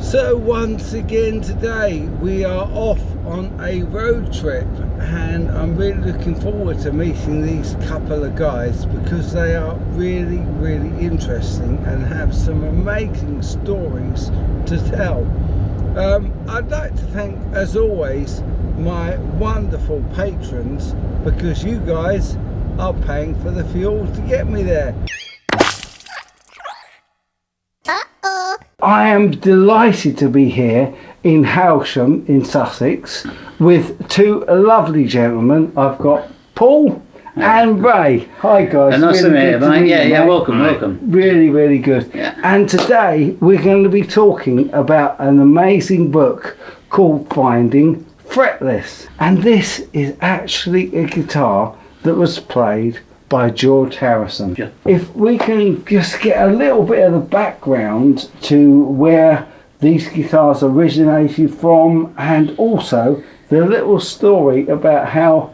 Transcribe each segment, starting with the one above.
So once again today we are off on a road trip, and I'm really looking forward to meeting these couple of guys because they are really interesting and have some amazing stories to tell. I'd like to thank, as always, my wonderful patrons, because you guys are paying for the fuel to get me there. I am delighted to be here in Hailsham in Sussex with two lovely gentlemen. I've got Paul and Ray. Hi guys. Nice to meet you, mate. Yeah, welcome. Really good. Yeah. And today we're going to be talking about an amazing book called Finding Fretless. And this is actually a guitar that was played by George Harrison. Yeah. If we can just get a little bit of the background to where these guitars originated from, and also the little story about how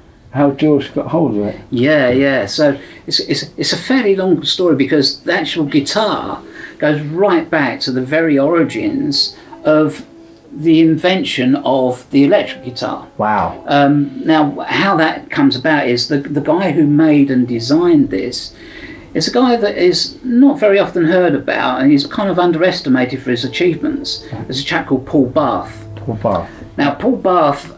George got hold of it. Yeah. So it's a fairly long story because the actual guitar goes right back to the very origins of the invention of the electric guitar. Wow. Now, how that comes about is the guy who made and designed this is a guy that is not very often heard about, and he's kind of underestimated for his achievements. There's a chap called Paul Bath. Now, Paul Bath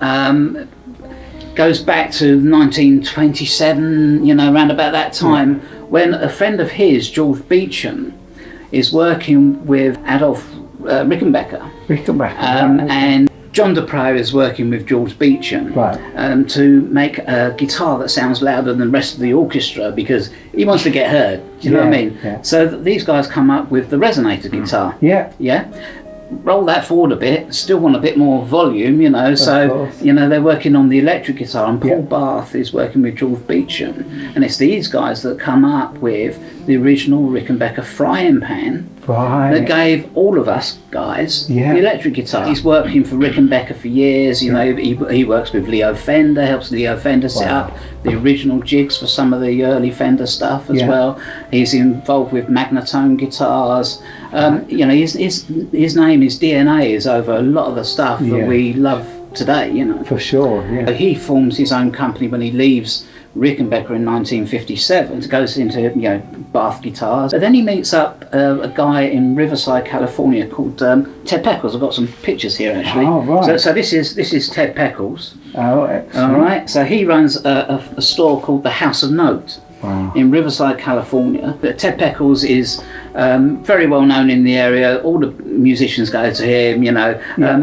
goes back to 1927, around about that time, when a friend of his, George Beecham, is working with Adolf Rickenbacker. And John Dupre is working with George Beecham to make a guitar that sounds louder than the rest of the orchestra because he wants to get heard. Do you know what I mean? Yeah. So these guys come up with the resonator guitar. Yeah. Roll that forward a bit, still want a bit more volume, so they're working on the electric guitar, and Paul Bath is working with George Beecham, and it's these guys that come up with the original Rickenbacker frying pan that gave all of us guys the electric guitar. He's working for Rickenbacker for years. He works with Leo Fender, helps Leo Fender set up the original jigs for some of the early Fender stuff as well. He's involved with Magnatone guitars. His name, his DNA is over a lot of the stuff that we love today. For sure. Yeah. He forms his own company when he leaves Rickenbacker in 1957. Goes into Bath guitars. But then he meets up a guy in Riverside, California called Ted Peckles. I've got some pictures here actually. Oh, right. So this is Ted Peckles. Oh, excellent. All right. So he runs a store called the House of Note. Wow. In Riverside, California. But Ted Peckles is very well known in the area. All the musicians go to him,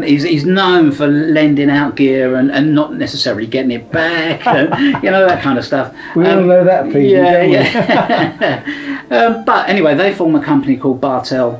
He's known for lending out gear and not necessarily getting it back, and, that kind of stuff. We all know that feeling, But anyway, they form a company called Bartel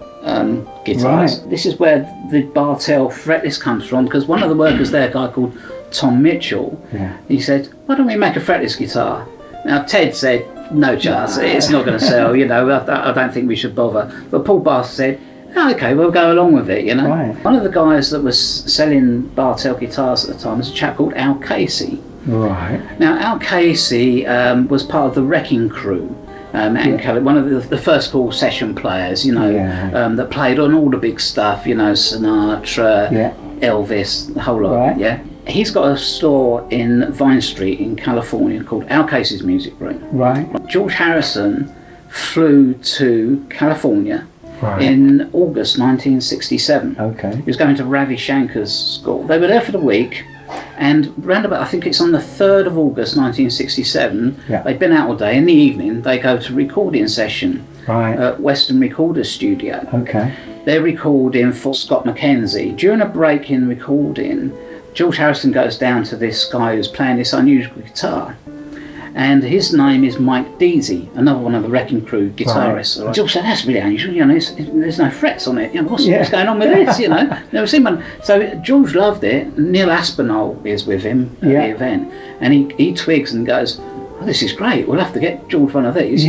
Guitars. Right. This is where the Bartel Fretless comes from, because one of the workers there, a guy called Tom Mitchell, he said, why don't we make a fretless guitar? Now, Ted said, no chance, it's not going to sell, I don't think we should bother. But Paul Bath said, okay, we'll go along with it, Right. One of the guys that was selling Bartel guitars at the time was a chap called Al Casey. Right. Now, Al Casey was part of the Wrecking Crew. One of the first call session players, that played on all the big stuff, Sinatra, Elvis, the whole lot, He's got a store in Vine Street in California called Al Casey's Music Room. Right. George Harrison flew to California in August 1967. Okay. He was going to Ravi Shankar's school. They were there for the week, and round about, I think it's on the 3rd of August 1967, they'd been out all day. In the evening, they go to recording session at Western Recorders Studio. Okay. They're recording for Scott McKenzie. During a break in recording, George Harrison goes down to this guy who's playing this unusual guitar, and his name is Mike Deasy, another one of the Wrecking Crew guitarists. Right. George said, that's really unusual, there's no frets on it, what's going on with this, never seen one. So George loved it. Neil Aspinall is with him at the event, and he twigs and goes, oh, this is great, we'll have to get George one of these,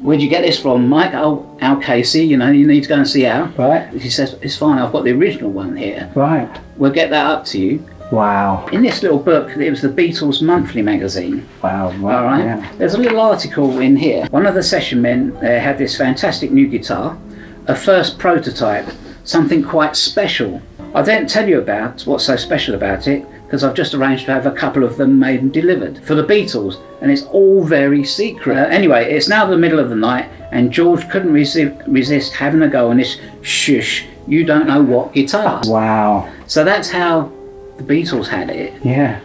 Where'd you get this from, Mike? Oh, Al Casey, you need to go and see Al. Right. He says, it's fine, I've got the original one here. Right. We'll get that up to you. Wow. In this little book, it was the Beatles Monthly Magazine. Wow. All right. There's a little article in here. One of the session men had this fantastic new guitar, a first prototype something quite special. I don't tell you about what's so special about it because I've just arranged to have a couple of them made and delivered for the Beatles, and it's all very secret. Anyway, it's now the middle of the night, and George couldn't resist having a go on this shush, you don't know what guitar. Wow. So that's how the Beatles had it. Yeah.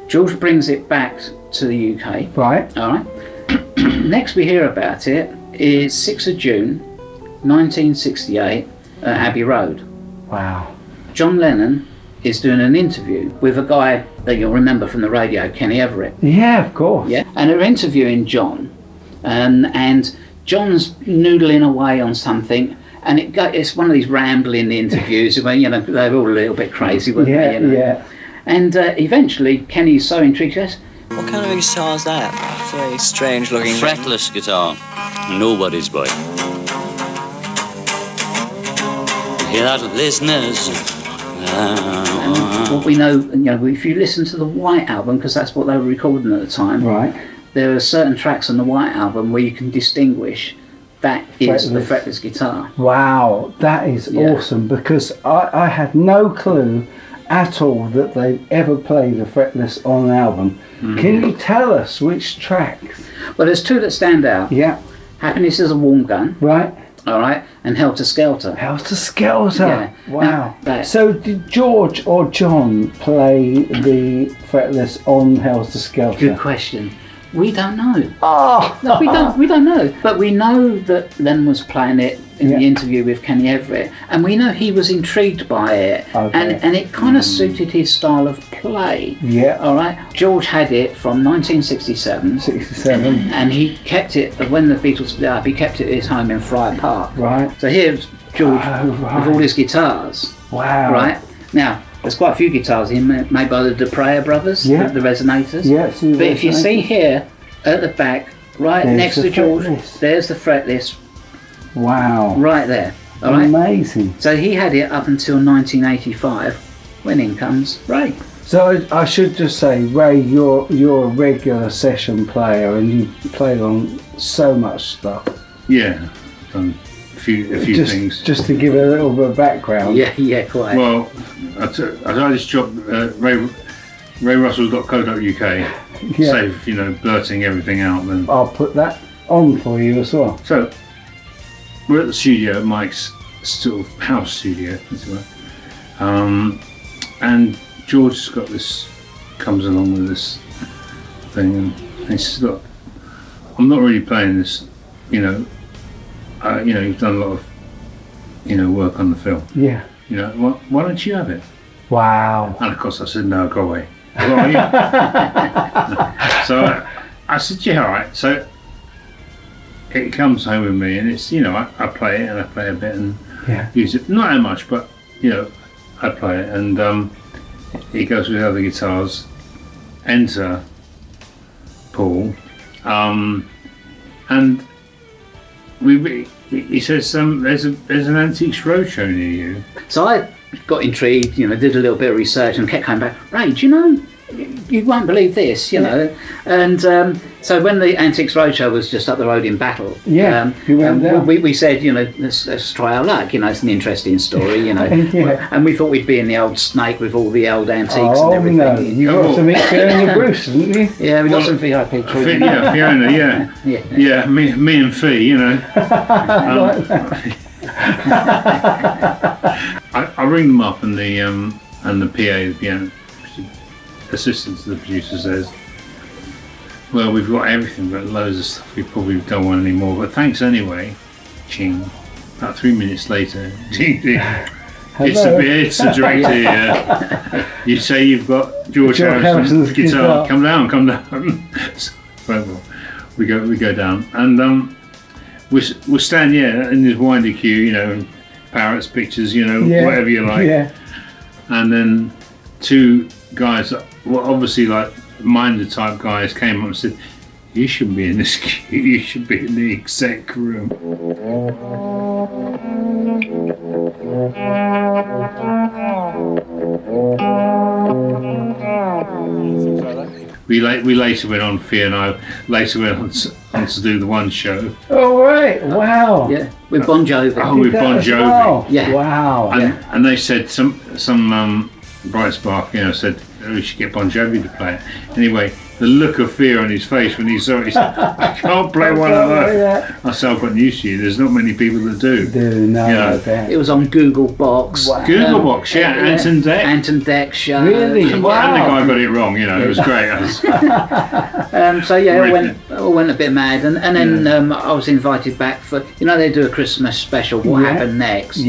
George brings it back to the UK. Right. All right. Next we hear about it is 6th of June 1968 at Abbey Road. Wow. John Lennon is doing an interview with a guy that you'll remember from the radio, Kenny Everett. Yeah, of course. Yeah. And they're interviewing John, and John's noodling away on something, and it's one of these rambling interviews where, you know, they're all a little bit crazy, weren't they? You know? Yeah. And eventually Kenny's so intrigued, he says, what kind of a guitar is that? It's a very strange looking... Fretless guitar. Nobody's boy. Hear that, listeners? and what we know, you know, if you listen to the White Album, because that's what they were recording at the time, Right. there are certain tracks on the White Album where you can distinguish that is the fretless guitar. Wow, that is awesome, because I had no clue at all that they'd ever played a fretless on an album. Can you tell us which tracks? Well, there's two that stand out. Yeah. Happiness is a Warm Gun, Right. all right, and Helter Skelter. Helter Skelter. Yeah. Wow. Now, So did George or John play the fretless on Helter Skelter? Good question. We don't know. Oh. No, we don't know. But we know that Lennon was playing it in the interview with Kenny Everett, and we know he was intrigued by it, Okay. and it kind of suited his style of play. Yeah. All right. George had it from 1967. 67. And he kept it, when the Beatles split up, he kept it at his home in Friar Park. Right. So here's George right. with all his guitars. Wow. Right. Now, there's quite a few guitars here made by the Dupré brothers, Yeah. the Resonators. Yeah. But if you see here, at the back, right There's next the to George, fretless. there's the fretless, Wow. right there. All right. Amazing. So he had it up until 1985, when in comes Ray. So I should just say, Ray, you're a regular session player, and you played on so much stuff. Yeah, done a few things. Just to give a little bit of background. Yeah, quite. Well, I tried this job, rayrussell.co.uk. Yeah. Save, you know, blurting everything out. Then. I'll put that on for you as well. So we're at the studio, Mike's sort of house studio, as it were. And George's got this, comes along with this thing, and he says, "Look, I'm not really playing this, you know. You've done a lot of, you know, work on the film. Yeah. You know, why don't you have it?" Wow. And of course I said, "No, go away." Well, yeah. So I said, "Yeah, all right." So it comes home with me, and it's, you know, I play it, and I play a bit and use it. Not that much, but, you know, I play it, and it goes with other guitars. Enter Paul, and he says, there's an Antiques Roadshow near you. So I got intrigued, you know, did a little bit of research and kept coming back, Ray, do you know, you won't believe this, you know. And so when the Antiques Roadshow was just up the road in Battle, you went there. we said, you know, let's try our luck, you know, it's an interesting story, you know. And we thought we'd be in the old Snake with all the old antiques and everything. No, you got to meet Fiona Bruce, didn't you? Yeah, we got some VIP treatment. Yeah, Fiona, yeah, me and Fee, you know. I ring them up, and the PA, the piano assistant to the producer, says, "Well, we've got everything, but loads of stuff we probably don't want anymore. But thanks anyway." Ching. About 3 minutes later, ching, ching. It's the director here. You say you've got George Harrison's guitar. Come down. So, well, we go down, and we'll stand in this windy queue, you know, parrots, pictures, you know, whatever you like. Yeah. And then two guys that were obviously like minder type guys came up and said, "You shouldn't be in this queue. You should be in the exec room." We later went on, Fee and I later went on to do the One show. Oh, right, wow. Yeah. With Bon Jovi. Oh, with Bon Jovi. Yeah. Wow. And they said some Bright Spark, said we should get Bon Jovi to play it. Anyway, the look of fear on his face when he saw it, he said, I can't play one of those. I said, I've got news to you, there's not many people that do. No, It was on Google Box. Wow. Google Box, Anton Deck. Anton Deck show. Really? And Wow. the guy got it wrong, it was great. So I went a bit mad, and then I was invited back for, they do a Christmas special, What Happened Next,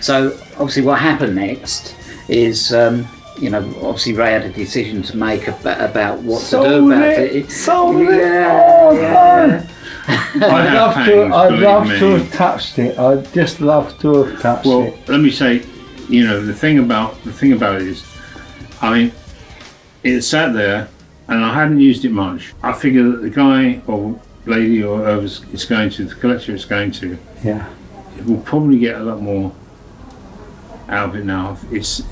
So obviously what happened next is, obviously Ray had a decision to make about what to do about it. Sold it. Yeah. I'd love to have touched it. I'd just love to have touched it. Well, let me say, the thing about it is, it sat there, and I hadn't used it much. I figure that the guy or lady or whoever it's going to, the collector it's going to, it will probably get a lot more out of it now. It's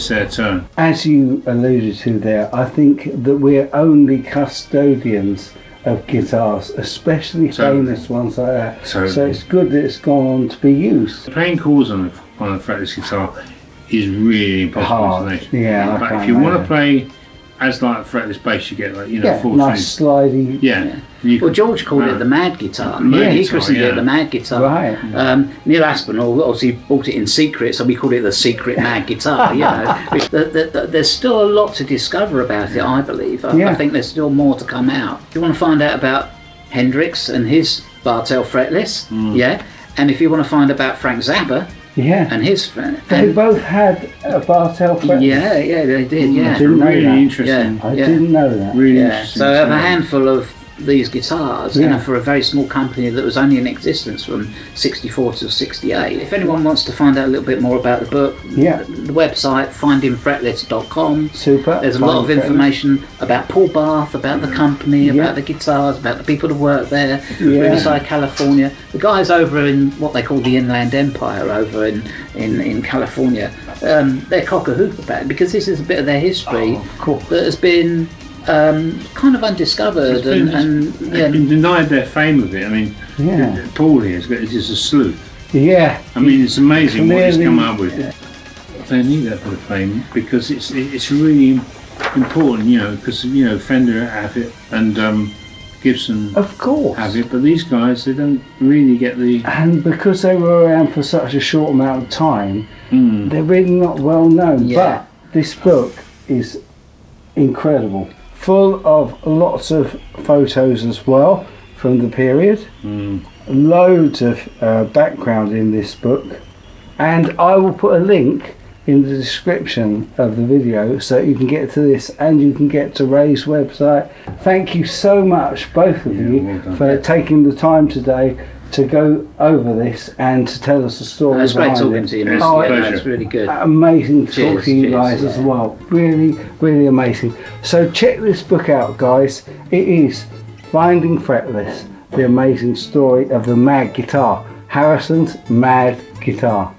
their turn. As you alluded to there, I think that we're only custodians of guitars, especially famous ones like that. So it's good that it's gone on to be used. Playing chords on a fretless guitar is really impossible installation. Yeah, but if you want to play as like a fretless bass, you get full nice sliding. Well, George called it the Mad Guitar. He christened it the Mad Guitar. Right. Neil Aspinall obviously bought it in secret, so we called it the Secret Mad Guitar. There's still a lot to discover about it, I believe. I think there's still more to come out. If you want to find out about Hendrix and his Bartel fretless, and if you want to find about Frank Zappa, and his friend. They both had a Bartel fretless. Yeah, they did. Yeah, I didn't know really that. interesting. I didn't know that. Really interesting. So I have a handful of these guitars, and for a very small company that was only in existence from 64 to 68. If anyone wants to find out a little bit more about the book, the website findingfretless.com. Super. There's a lot of information about Paul Barth, about the company, about the guitars, about the people that work there, Riverside, California. The guys over in what they call the Inland Empire over in California, they're cock a hoop about it, because this is a bit of their history that has been kind of undiscovered and been denied their fame of it. Paul here is just a sleuth. It's amazing what he's come up with. They need that bit of fame because it's really important, because Fender have it and Gibson of course have it, but these guys, they don't really get the... And because they were around for such a short amount of time, they're really not well known. But this book is incredible, full of lots of photos as well from the period, loads of background in this book, and I will put a link in the description of the video so you can get to this and you can get to Ray's website. Thank you so much, both of you, for taking the time today to go over this and to tell us the story. It's great talking to you, Mr. It's really good. Amazing to talk to you guys as well. Really, really amazing. So check this book out, guys. It is Finding Fretless, the amazing story of the Mad Guitar, Harrison's Mad Guitar.